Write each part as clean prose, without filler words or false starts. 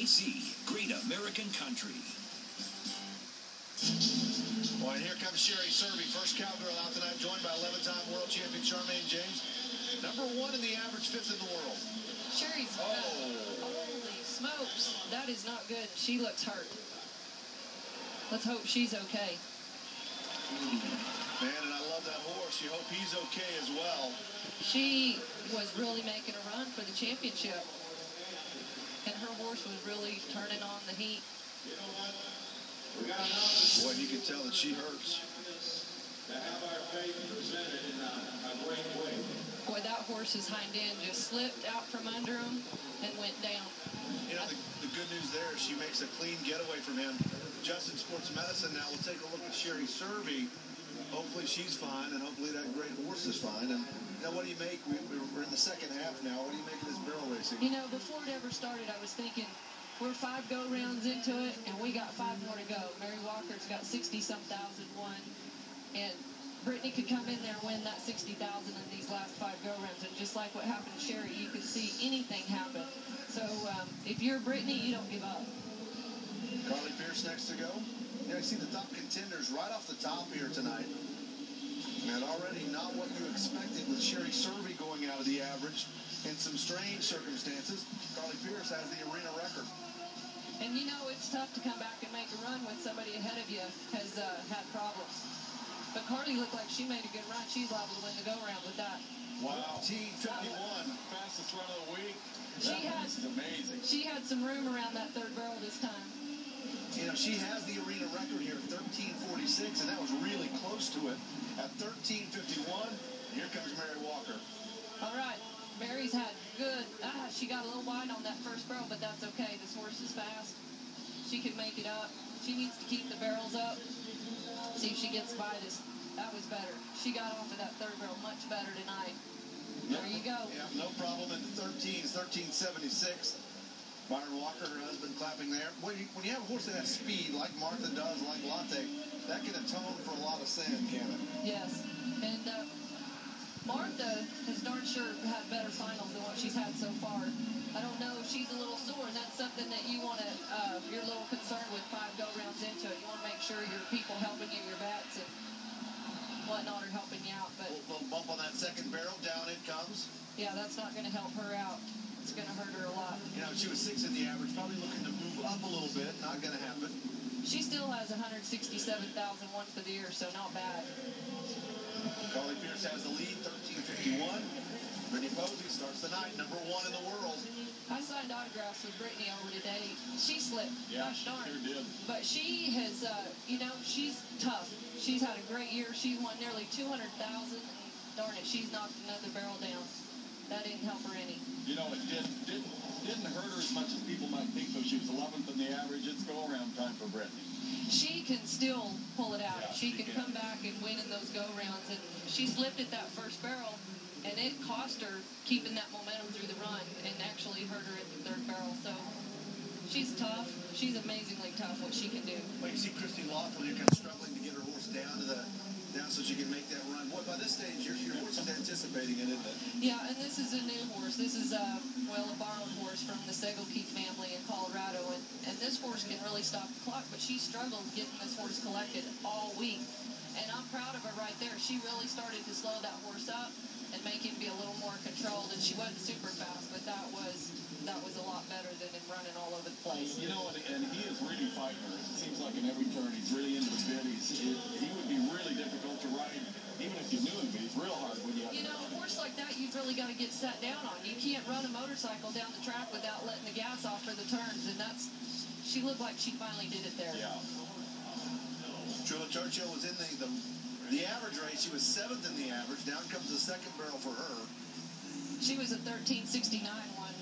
GAC, Great American Country. Well, here comes Sherry Serby, first cowgirl out tonight, joined by 11-time world champion Charmaine James. #1 in the average, 5th in the world. Sherry's holy smokes, that is not good. She looks hurt. Let's hope she's okay. Man, and I love that horse. You hope he's okay as well. She was really making a run for the championship. And her horse was really turning on the heat. Boy, you can tell that she hurts. Boy, that horse's hind end just slipped out from under him and went down. You know, the good news there is she makes a clean getaway from him. Justin Sports Medicine now will take a look at Sherry Serby. Hopefully she's fine, and hopefully that great horse is fine. And now, what do you make? We're in the second half now. What do you make of this barrel racing? You know, before it ever started, I was thinking, we're 5 go-rounds into it, and we got 5 more to go. Mary Walker's got 60-some thousand won, and Brittany could come in there and win that 60,000 in these last 5 go-rounds. And just like what happened to Sherry, you can see anything happen. So if you're Brittany, you don't give up. Carly Pierce next to go. Yeah, you see the top contenders right off the top here tonight. And already not what you expected with Sherry Serby going out of the average in some strange circumstances. Carly Pierce has the arena record. And you know, it's tough to come back and make a run when somebody ahead of you has had problems. But Carly looked like she made a good run. She's liable to win the go-round with that. Wow. 13:51, fastest run of the week. This is amazing. She had some room around that 3rd barrel this time. You know, she has the arena record here, 13:46, and that was really close to it. At 13:51, here comes Mary Walker. All right, Mary's had good. She got a little wide on that 1st barrel, but that's okay. This horse is fast. She can make it up. She needs to keep the barrels up. See if she gets by this. That was better. She got off of that 3rd barrel much better tonight. There you go. Yeah, no problem in the 13s, 13:76. Byron Walker, her husband, clapping there. When you have a horse that has speed, like Martha does, like Latte, that can atone for a lot of sand, can it? Yes. And Martha has darn sure had better finals than what she's had so far. I don't know if she's a little sore, and that's something that you want to, you're a little concerned with 5 go-rounds into it. You want to make sure your people helping you, your bats and whatnot are helping you out. But a little bump on that 2nd barrel, down it comes. Yeah, that's not going to help her out. It's going to hurt her a lot. You know, she was 6 in the average, probably looking to move up a little bit. Not going to happen. She still has 167,000 won for the year, so not bad. Carly Pierce has the lead, 13:51. Brittany Posey starts the night, #1 in the world. I signed autographs with Brittany over today. She slipped. Yeah, gosh darn. Sure did. But she has, you know, she's tough. She's had a great year. She won nearly 200,000. Darn it, she's knocked another barrel down. That didn't help her any. You know, it didn't hurt her as much as people might think, though. She was 11th in the average. It's go-around time for Brittany. She can still pull it out. Yeah, she can come back and win in those go-rounds. And she slipped at that 1st barrel, and it cost her keeping that momentum through the run and actually hurt her at the 3rd barrel. So she's tough. She's amazingly tough, what she can do. Well, you see Christy Laughlin, you're kind of struggling to get her horse down so she can make that run. Boy, by this stage, your horse is anticipating it, isn't it? Yeah, and this is a new horse. This is a borrowed horse from the Segelkeith family in Colorado, and this horse can really stop the clock, but she struggled getting this horse collected all week. And I'm proud of her right there. She really started to slow that horse up and make him be a little more controlled, and she wasn't super fast, but that was a lot better than him running all over the place. You know, and he is really fighting her. It seems like in every turn he's really into the bit. He would be really difficult to ride, even if you knew him, but he's real hard when you have You know, a horse like that, you've really got to get sat down on. You can't run a motorcycle down the track without letting the gas off for the turns, and she looked like she finally did it there. Yeah. Trilla Churchill was in the average race. She was 7th in the average. Down comes the 2nd barrel for her. She was at 13:69, won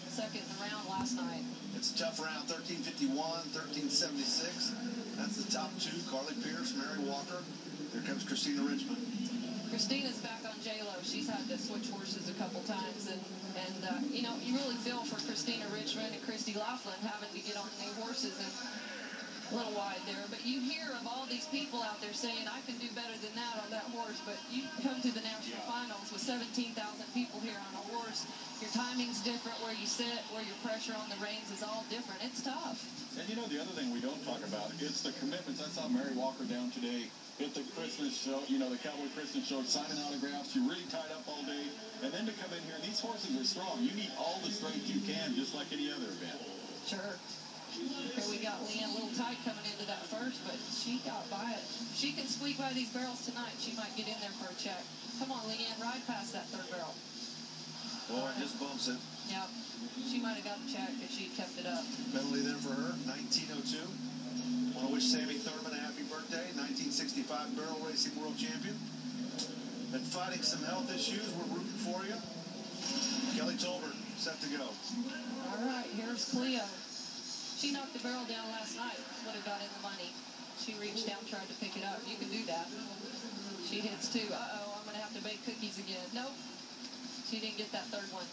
2nd in the round last night. It's a tough round, 13:51, 13:76. That's the top 2, Carly Pierce, Mary Walker. Here comes Christina Richmond. Christina's back on J-Lo. She's had to switch horses a couple times, and you know, you really feel for Christina Richmond and Christy Laughlin having to get on new horses. And A little wide there, but you hear of all these people out there saying, I can do better than that on that horse, but you come to the national finals with 17,000 people here on a horse. Your timing's different, where you sit, where your pressure on the reins is all different. It's tough. And you know, the other thing we don't talk about, it's the commitments. I saw Mary Walker down today at the Christmas show, you know, the Cowboy Christmas show, signing autographs. You're really tied up all day. And then to come in here, these horses are strong. You need all the strength you can, just like any other event. Sure. Here we got Leanne a little tight coming into that first, but she got by it. If she can squeak by these barrels tonight, she might get in there for a check. Come on, Leanne, ride past that third barrel. Well, it just bumps it. Yep. She might have got a check if she kept it up. Penalty there for her, 1902. Want to wish Sammy Thurman a happy birthday, 1965 barrel racing world champion. Been fighting some health issues. We're rooting for you. Kelly Tolbert, set to go. All right, here's Cleo. She knocked the barrel down last night. Would have got in the money. She reached down, tried to pick it up. You can do that. She hits two. Uh-oh, I'm going to have to bake cookies again. Nope. She didn't get that third one.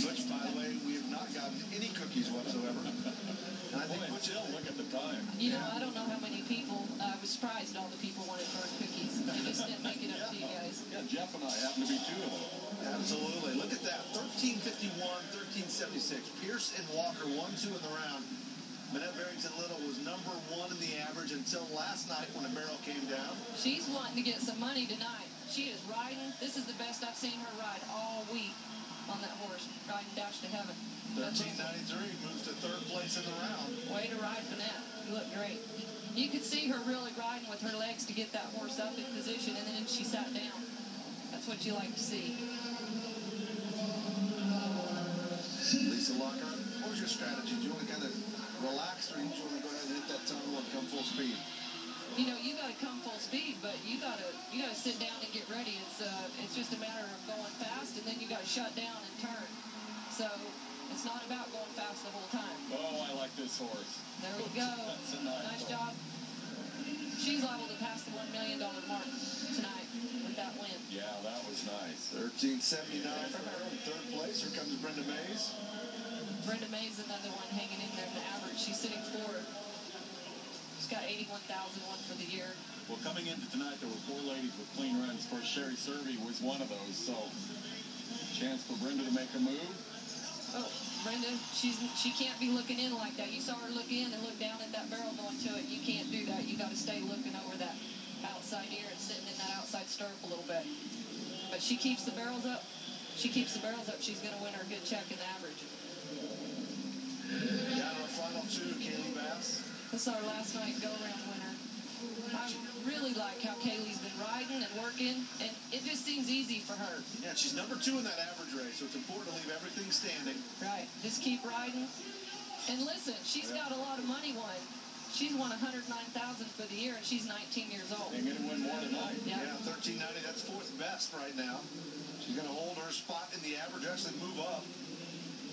Butch, by the way, we have not gotten any cookies whatsoever. And I think Butch, look at the time. You know, I don't know how many people, I was surprised all the people wanted burnt cookies. They just didn't make it up to you guys. Yeah, Jeff and I happen to be two of them. Absolutely. Look at that. 1351, 1376. Pierce and Walker, 1-2 in the round. Manette Barrington Little was number one in the average until last night when the barrel came down. She's wanting to get some money tonight. She is riding. This is the best I've seen her ride all week on that horse, riding Dash to Heaven. 1393 moves to third place in the round. Way to ride, Manette. You look great. You could see her really riding with her legs to get that horse up in position, and then she sat down. That's what you like to see. Lisa Lockhart, what was your strategy? Do you want to kind of relax, or do you want to go ahead and hit that tunnel and come full speed? You know, you got to come full speed, but you got to sit down and get ready. It's just a matter of going fast, and then you got to shut down and turn. So it's not about going fast the whole time. Oh, I like this horse. There we go. That's a nice job. She's liable to pass the $1 million mark tonight with that win. Yeah, that was nice. 1379 for her in third place. Here comes Brenda Mays. Brenda Mays, another one hanging in there in the average. She's sitting fourth. She's got 81,001 for the year. Well, coming into tonight, there were four ladies with clean runs. Of course, Sherry Survey was one of those. So, chance for Brenda to make a move. Oh, Brenda, she can't be looking in like that. You saw her look in and look down at that barrel going to it. You can't do that. You got to stay looking over that outside ear and sitting in that outside stirrup a little bit. But she keeps the barrels up. She keeps the barrels up. She's going to win her good check in the average. Down our final two, Kaylee Bass. This is our last night go-around winner. I really like how Kaylee's been riding and working, and it just seems easy for her. Yeah, she's number two in that average race, so it's important to leave everything standing. Right. Just keep riding. And listen, she's got a lot of money won. She's won $109,000 for the year, and she's 19 years old. They're going to win more tonight. Yeah, 1390, that's fourth best right now. She's going to hold her spot in the average, actually move up.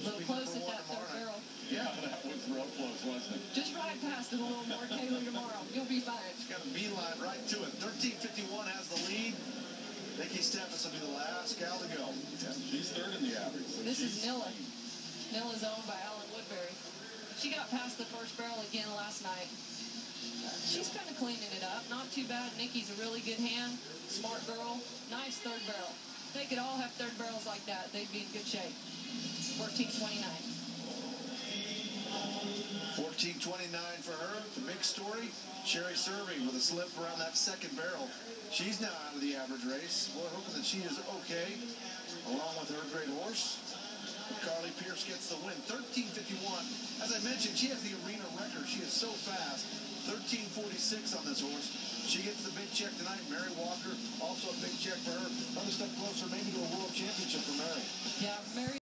A little close at that third barrel. Yeah, that was real close, wasn't it? Just ride past it a little more, Kaylee, tomorrow. You'll be fine. She's got a beeline right to it. 1351 has the lead. Nikki Steffes will be the last gal to go. Yeah, she's third in the average. So this is Nilla. Nilla's owned by Alan Woodbury. She got past the first barrel again last night. She's kind of cleaning it up. Not too bad. Nikki's a really good hand. Smart girl. Nice third barrel. If they could all have third barrels like that, they'd be in good shape. 1429. 1429 for her. The big story, Sherry Survey with a slip around that second barrel. She's now out of the average race. Boy, hoping that she is okay, along with her great horse. Carly Pierce gets the win. 1351. As I mentioned, she has the arena record. She is so fast. 1346 on this horse. She gets the big check tonight. Mary Walker, also a big check for her. Another step closer maybe to a world championship for Mary. Yeah, Mary.